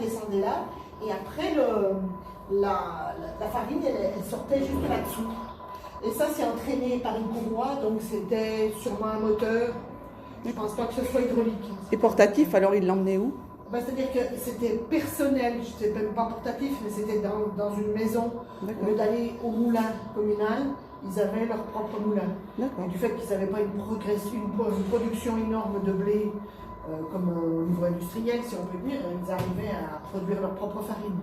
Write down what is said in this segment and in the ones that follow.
descendait là, et après la farine, elle sortait juste là-dessous. Et ça, c'est entraîné par une courroie, donc c'était sûrement un moteur. Je ne pense pas que ce soit hydraulique. Et portatif, alors il l'emmenait où? C'est-à-dire que c'était personnel, je ne sais même pas portatif, mais c'était dans une maison. Au lieu d'aller au moulin communal, ils avaient leur propre moulin. Et du fait qu'ils n'avaient pas une production énorme de blé, comme au niveau industriel, si on peut dire, ils arrivaient à produire leur propre farine.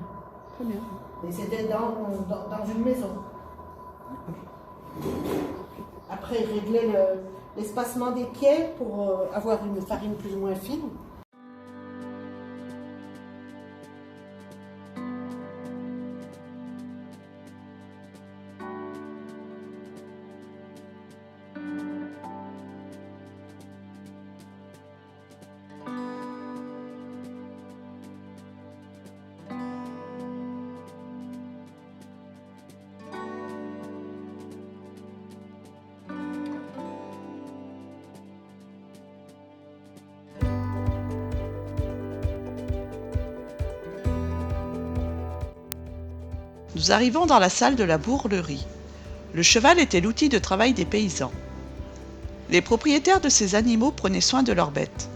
Très bien. Et c'était dans une maison. Après, ils réglaient l'espacement des pieds pour avoir une farine plus ou moins fine. Nous arrivons dans la salle de la bourrerie. Le cheval était l'outil de travail des paysans. Les propriétaires de ces animaux prenaient soin de leurs bêtes.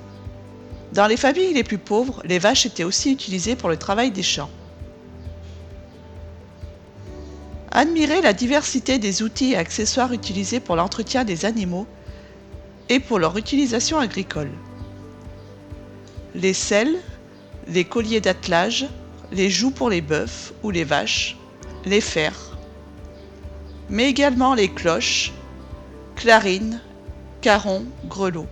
Dans les familles les plus pauvres, les vaches étaient aussi utilisées pour le travail des champs. Admirez la diversité des outils et accessoires utilisés pour l'entretien des animaux et pour leur utilisation agricole. Les selles, les colliers d'attelage, les jougs pour les bœufs ou les vaches, les fers, mais également les cloches, clarines, carons, grelots.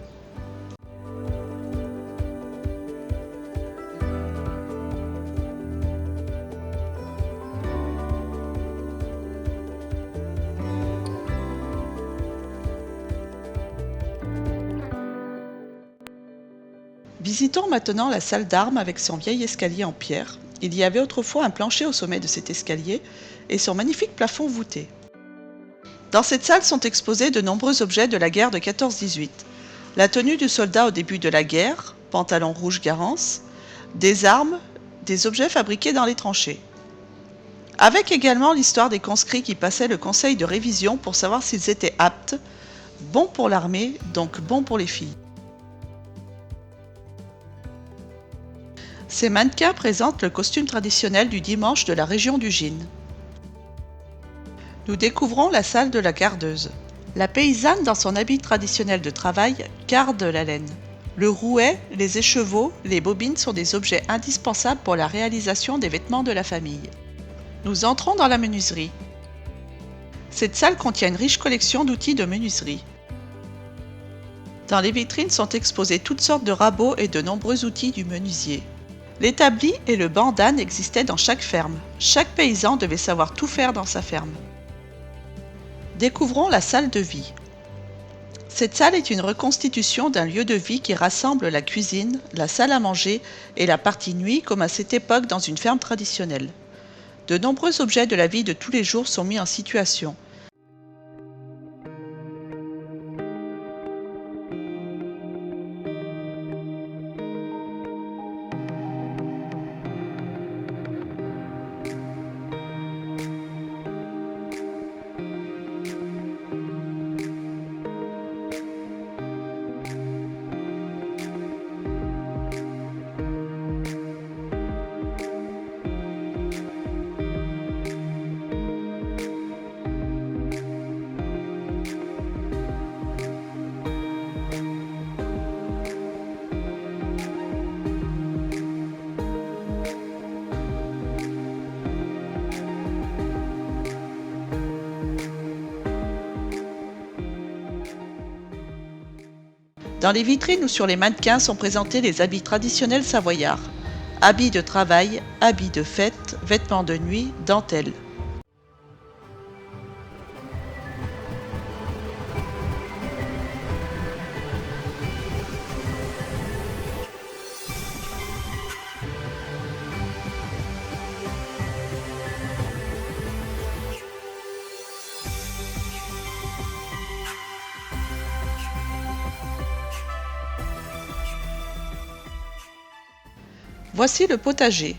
Visitons maintenant la salle d'armes avec son vieil escalier en pierre. Il y avait autrefois un plancher au sommet de cet escalier et son magnifique plafond voûté. Dans cette salle sont exposés de nombreux objets de la guerre de 14-18. La tenue du soldat au début de la guerre, pantalon rouge Garance, des armes, des objets fabriqués dans les tranchées. Avec également l'histoire des conscrits qui passaient le conseil de révision pour savoir s'ils étaient aptes, bons pour l'armée, donc bons pour les filles. Ces mannequins présentent le costume traditionnel du dimanche de la région du Gine. Nous découvrons la salle de la gardeuse. La paysanne, dans son habit traditionnel de travail, garde la laine. Le rouet, les écheveaux, les bobines sont des objets indispensables pour la réalisation des vêtements de la famille. Nous entrons dans la menuiserie. Cette salle contient une riche collection d'outils de menuiserie. Dans les vitrines sont exposés toutes sortes de rabots et de nombreux outils du menuisier. L'établi et le banc d'âne existaient dans chaque ferme. Chaque paysan devait savoir tout faire dans sa ferme. Découvrons la salle de vie. Cette salle est une reconstitution d'un lieu de vie qui rassemble la cuisine, la salle à manger et la partie nuit comme à cette époque dans une ferme traditionnelle. De nombreux objets de la vie de tous les jours sont mis en situation. Dans les vitrines ou sur les mannequins sont présentés les habits traditionnels savoyards. Habits de travail, habits de fête, vêtements de nuit, dentelles. Voici le potager.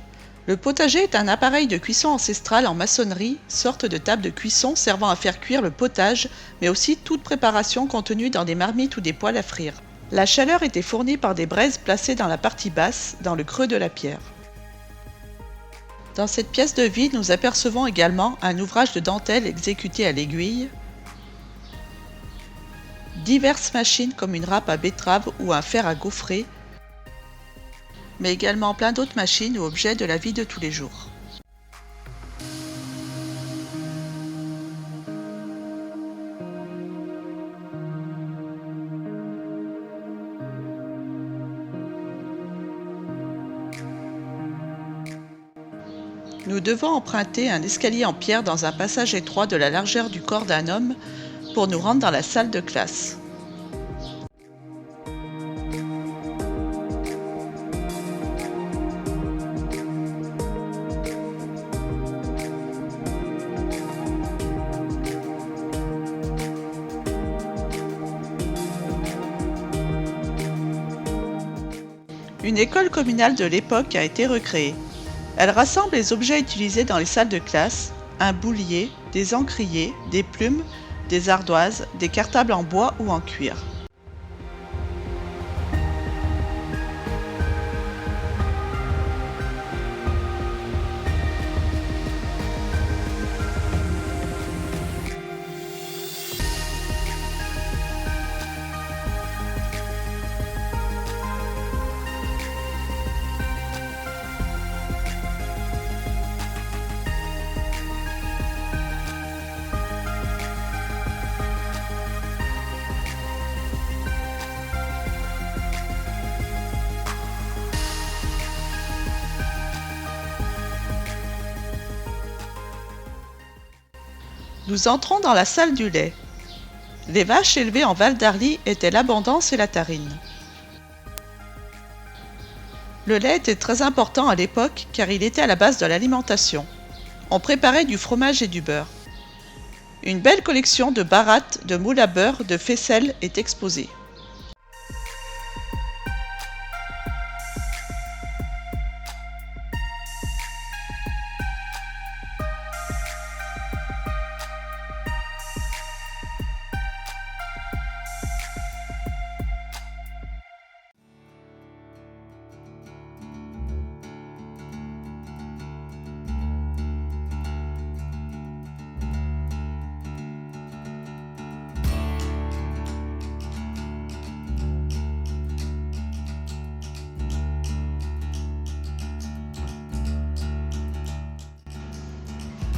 Le potager est un appareil de cuisson ancestrale en maçonnerie, sorte de table de cuisson servant à faire cuire le potage, mais aussi toute préparation contenue dans des marmites ou des poêles à frire. La chaleur était fournie par des braises placées dans la partie basse, dans le creux de la pierre. Dans cette pièce de vie, nous apercevons également un ouvrage de dentelle exécuté à l'aiguille, diverses machines comme une râpe à betterave ou un fer à gaufrer, mais également plein d'autres machines ou objets de la vie de tous les jours. Nous devons emprunter un escalier en pierre dans un passage étroit de la largeur du corps d'un homme pour nous rendre dans la salle de classe. Une école communale de l'époque a été recréée. Elle rassemble les objets utilisés dans les salles de classe, un boulier, des encriers, des plumes, des ardoises, des cartables en bois ou en cuir. Nous entrons dans la salle du lait. Les vaches élevées en Val d'Arly étaient l'Abondance et la Tarine. Le lait était très important à l'époque car il était à la base de l'alimentation. On préparait du fromage et du beurre. Une belle collection de barattes, de moules à beurre, de faisselles est exposée.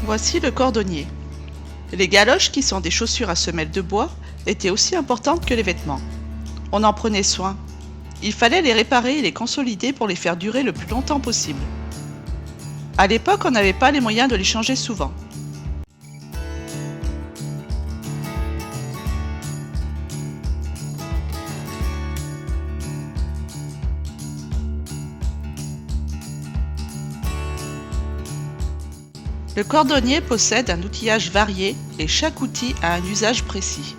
Voici le cordonnier. Les galoches, qui sont des chaussures à semelles de bois, étaient aussi importantes que les vêtements. On en prenait soin. Il fallait les réparer et les consolider pour les faire durer le plus longtemps possible. À l'époque, on n'avait pas les moyens de les changer souvent. Le cordonnier possède un outillage varié et chaque outil a un usage précis.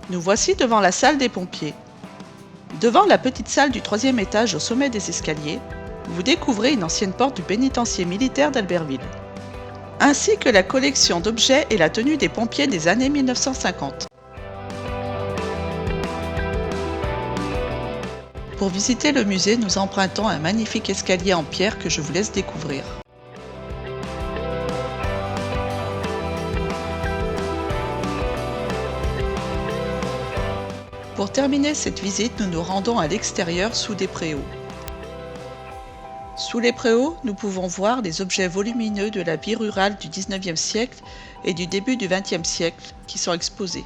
Nous voici devant la salle des pompiers. Devant la petite salle du 3e étage au sommet des escaliers, vous découvrez une ancienne porte du pénitencier militaire d'Albertville, ainsi que la collection d'objets et la tenue des pompiers des années 1950. Pour visiter le musée, nous empruntons un magnifique escalier en pierre que je vous laisse découvrir. Pour terminer cette visite, nous nous rendons à l'extérieur sous des préaux. Sous les préaux, nous pouvons voir les objets volumineux de la vie rurale du 19e siècle et du début du 20e siècle qui sont exposés.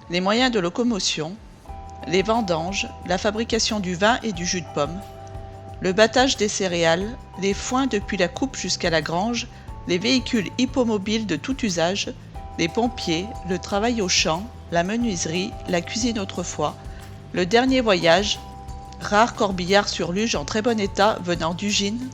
Les moyens de locomotion, les vendanges, la fabrication du vin et du jus de pomme, le battage des céréales, les foins depuis la coupe jusqu'à la grange, les véhicules hippomobiles de tout usage, les pompiers, le travail au champ, la menuiserie, la cuisine autrefois, le dernier voyage, rare corbillard sur luge en très bon état venant d'Ugine.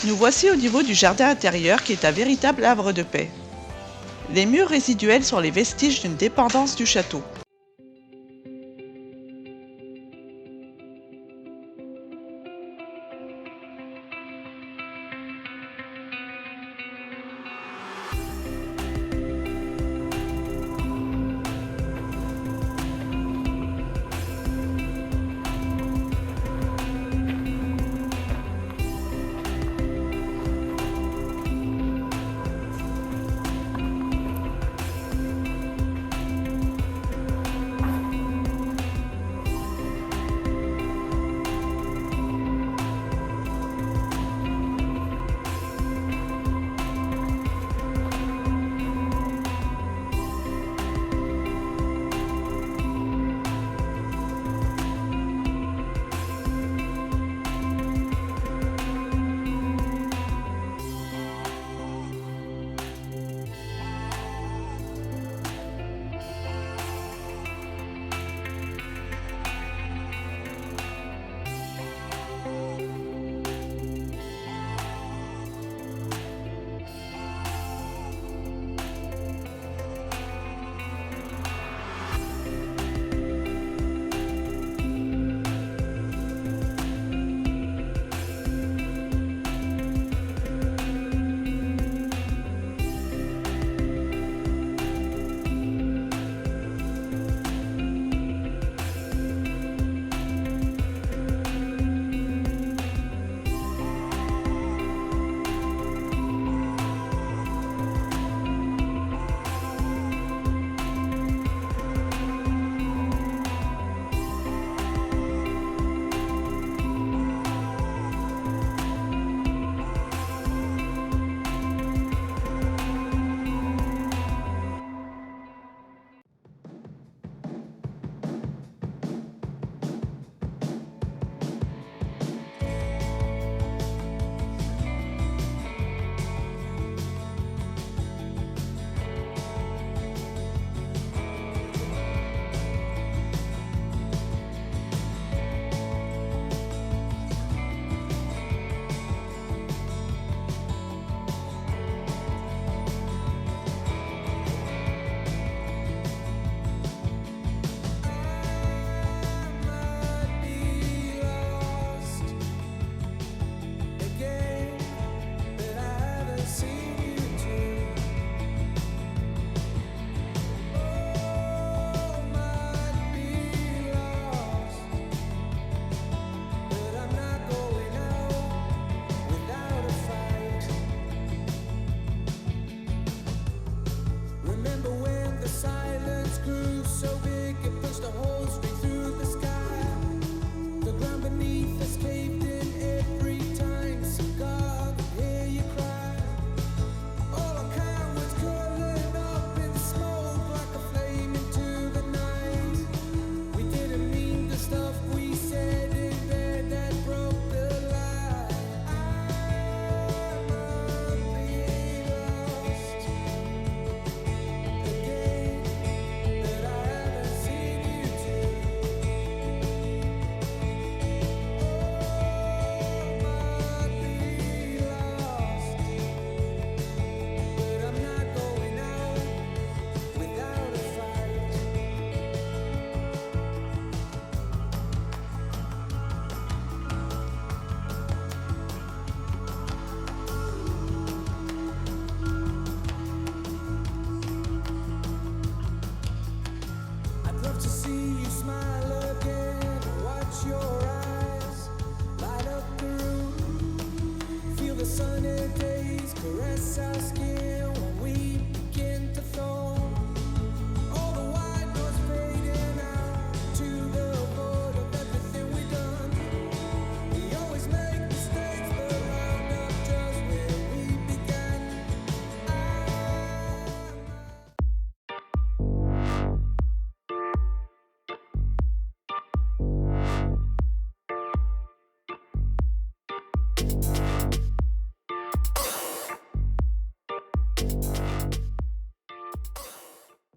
Nous voici au niveau du jardin intérieur qui est un véritable havre de paix. Les murs résiduels sont les vestiges d'une dépendance du château.